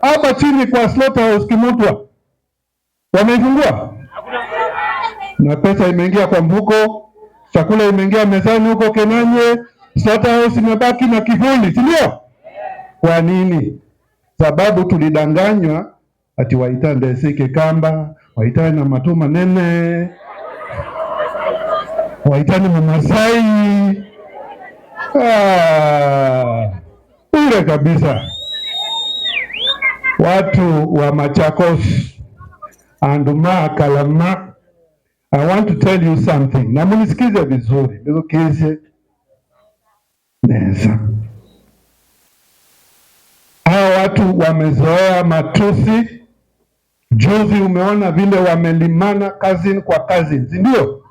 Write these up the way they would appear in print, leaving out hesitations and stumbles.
Hapa chini kwa slaughterhouse Kimutwa wameifungua, na pesa imeingia kwa mfuko, chakula imeingia mezani huko Kenanye, slaughterhouse imebaki na kivuli, si ndio? Kwa nini? Sababu tulidanganywa ati Waita Ndesike Kamba, Waita na Matuma Nene, Waita ni Mmasai. Ule kabisa. Watu wa Machakos and Kalama, I want to tell you something. Na munisikize vizuri, nikize neza. Hao watu wamezoea matusi. Juzi umeona vile wamelimana cousin kwa cousin, si ndio?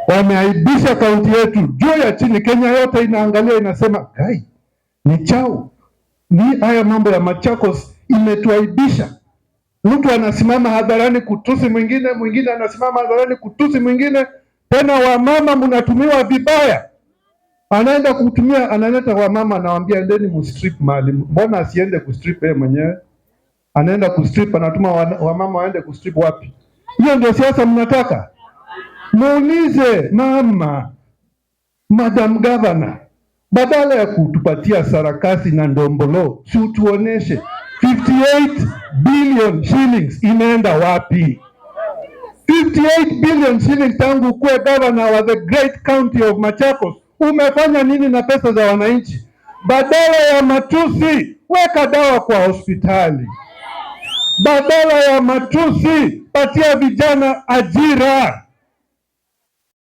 Wameaibisha kaunti yetu juu ya chini. Kenya yote inaangalia inasema, gai, ni chao. Ni haya mambo ya Machakos imetuaibisha. Mtu anasimama hadharani kutusi mwingine, mwingine anasimama hadharani kutusi mwingine. Tena wamama mnatumiwa vibaya. Anaenda kutumia, analeta wamama, anawaambia endeni mustrip mahali. Mbona asiende kustrip yeye mwenyewe? Anaenda kustrip, anatuma wamama waende kustrip wapi? Hiyo ndio siasa mnataka? Muulize mama, Madam Governor, badala ya kutupatia sarakasi na ndombolo, si utuoneshe 58 billion shillings imeenda wapi? 58 billion shillings tangu kuwe governor wa the great county of Machakos. Umefanya nini na pesa za wananchi? Badala ya matusi, weka dawa kwa hospitali. Badala ya matusi, patia vijana ajira.